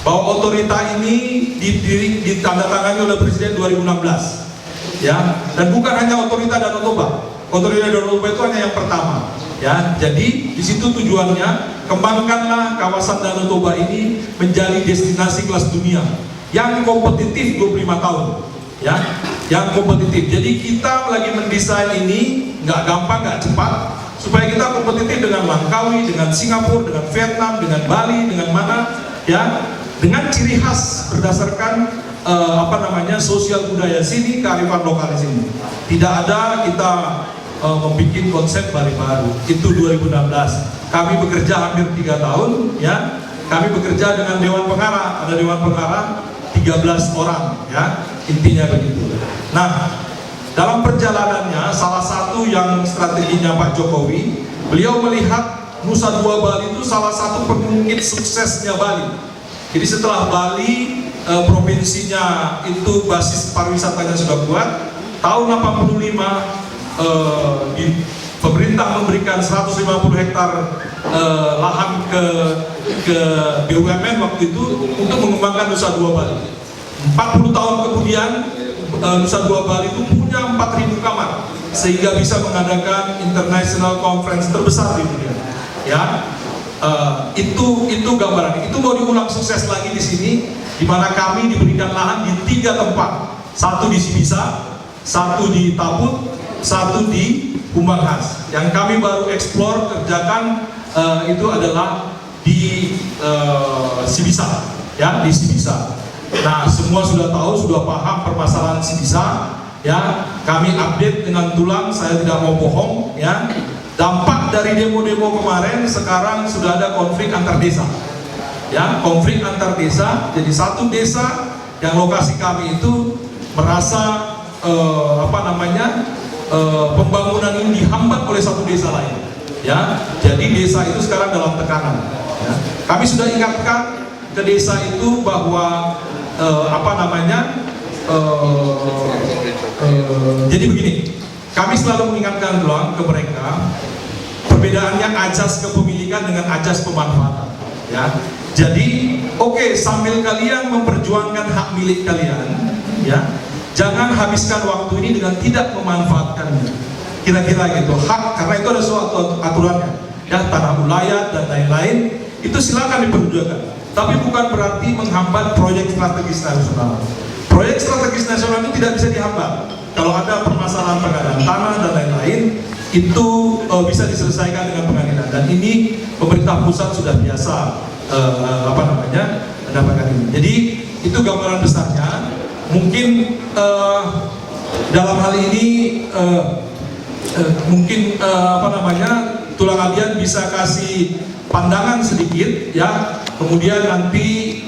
bahwa otorita ini ditandatangani oleh Presiden 2016, ya, dan bukan hanya otorita Danau Toba. Otorita Danau Toba itu hanya yang pertama, ya. Jadi di situ tujuannya kembangkanlah kawasan Danau Toba ini menjadi destinasi kelas dunia yang kompetitif 25 tahun, ya, yang kompetitif. Jadi kita lagi mendesain ini nggak gampang, nggak cepat, supaya kita kompetitif dengan Langkawi, dengan Singapura, dengan Vietnam, dengan Bali, dengan mana, ya, dengan ciri khas berdasarkan sosial budaya sini, kearifan lokal di sini. Tidak ada kita membuat konsep Bali baru. Itu 2016. Kami bekerja hampir 3 tahun, ya. Kami bekerja dengan Dewan Pengarah, ada Dewan Pengarah 13 orang, ya. Intinya begitu. Nah, dalam perjalanannya salah satu yang strateginya Pak Jokowi, beliau melihat Nusa Dua Bali itu salah satu pengungkit suksesnya Bali. Jadi setelah Bali provinsinya itu basis pariwisatanya sudah kuat, tahun 85 pemerintah memberikan 150 hektar lahan ke BUMN waktu itu untuk mengembangkan Nusa Dua Bali. 40 tahun kemudian Nusa Dua Bali itu punya 4.000 kamar sehingga bisa mengadakan international conference terbesar di dunia, ya. Itu gambaran. Itu mau diulang sukses lagi di sini, di mana kami diberikan lahan di 3 tempat, satu di Sibisa, satu di Tabut, satu di Humbang Has. Yang kami baru eksplor kerjakan itu adalah di Sibisa, ya, di Sibisa. Nah, semua sudah tahu, sudah paham permasalahan Sibisa, ya. Kami update dengan tulang, saya tidak mau bohong, ya. Dampak dari demo-demo kemarin, sekarang sudah ada konflik antar desa, ya, konflik antar desa. Jadi satu desa yang lokasi kami itu merasa pembangunan ini dihambat oleh satu desa lain, ya. Jadi desa itu sekarang dalam tekanan, ya. Kami sudah ingatkan ke desa itu bahwa jadi begini, kami selalu mengingatkan doang ke mereka, perbedaannya ajas kepemilikan dengan ajas pemanfaatan, ya. Jadi oke, sambil kalian memperjuangkan hak milik kalian, ya, jangan habiskan waktu ini dengan tidak memanfaatkannya, kira-kira gitu. Hak, karena itu ada suatu aturannya, ya, tanah ulayat dan lain-lain, itu silakan diperjuangkan. Tapi bukan berarti menghambat proyek strategis nasional. Proyek strategis nasional itu tidak bisa dihambat. Kalau ada permasalahan pengadaan tanah dan lain-lain, itu bisa diselesaikan dengan pengadilan. Dan ini pemerintah pusat sudah biasa mendapatkan ini. Jadi itu gambaran besarnya. Mungkin dalam hal ini Tulang Adian bisa kasih pandangan sedikit, ya. Kemudian nanti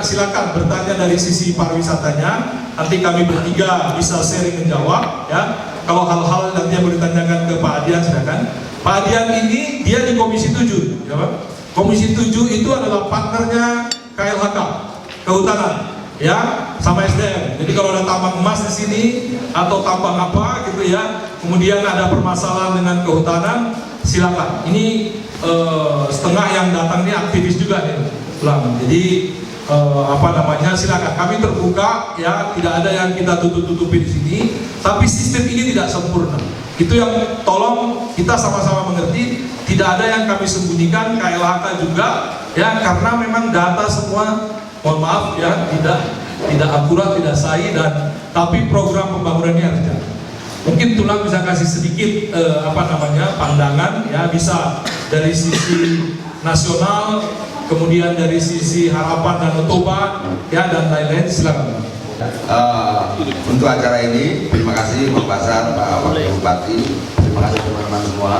silakan bertanya dari sisi pariwisatanya. Nanti kami bertiga bisa sharing menjawab, ya. Kalau hal-hal nanti yang mau ditanyakan ke Pak Adian, silakan. Pak Adian ini dia di Komisi 7, ya, Pak. Komisi 7 itu adalah partnernya KLHK, Kehutanan, ya, sama SDM. Jadi kalau ada tambang emas di sini atau tambang apa gitu, ya, kemudian ada permasalahan dengan kehutanan, silakan. Ini setengah yang datang ini aktivis juga nih, jadi silakan. Kami terbuka, ya, tidak ada yang kita tutup-tutupi di sini. Tapi sistem ini tidak sempurna. Itu yang tolong kita sama-sama mengerti. Tidak ada yang kami sembunyikan, KLHK juga, ya, karena memang data semua, mohon maaf, ya, tidak akurat, tidak sahih, dan tapi program pembangunannya harus jalan. Mungkin Tulang bisa kasih sedikit pandangan, ya, bisa dari sisi nasional, kemudian dari sisi harapan Danau Toba, ya, dan lain-lain. Silakan. Untuk acara ini, terima kasih Pak Basar, Pak Wakil Bupati, terima kasih teman-teman semua.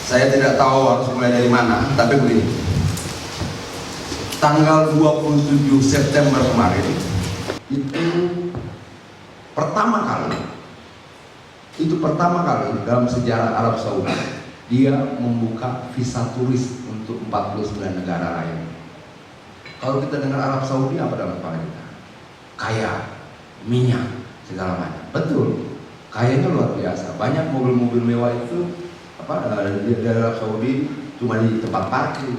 Saya tidak tahu harus mulai dari mana, tapi begini. Tanggal 27 September kemarin itu pertama kali dalam sejarah Arab Saudi dia membuka visa turis untuk 49 negara lain. Kalau kita dengar Arab Saudi, apa dalam kepala kita? Kaya, minyak, segala macam. Betul, kayanya luar biasa. Banyak mobil-mobil mewah itu di Arab Saudi cuma di tempat parkir,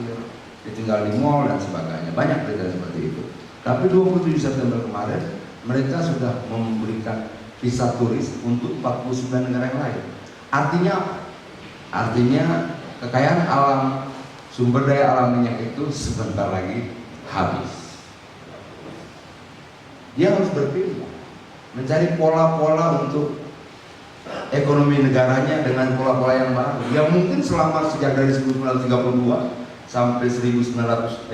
ditinggal di mall dan sebagainya. Banyak berita seperti itu. Tapi 27 September kemarin mereka sudah memberikan visa turis untuk 49 negara yang lain. Artinya apa? Artinya kekayaan alam, sumber daya alam minyak itu sebentar lagi habis. Dia harus berpilih, mencari pola-pola untuk ekonomi negaranya dengan pola-pola yang baru. Yang mungkin selama sejak dari 1932 sampai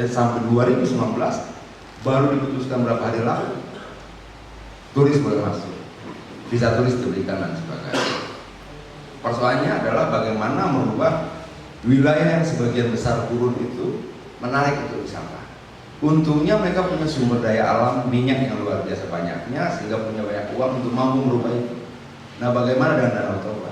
sampai 2019 baru diputuskan berapa hari lalu turis boleh masuk, visa turis diberikan dan sebagainya. Persoalannya adalah bagaimana merubah wilayah yang sebagian besar gurun itu menarik untuk wisata. Untungnya mereka punya sumber daya alam minyak yang luar biasa banyaknya sehingga punya banyak uang untuk mampu merubah itu. Nah, bagaimana dengan Danau Toba?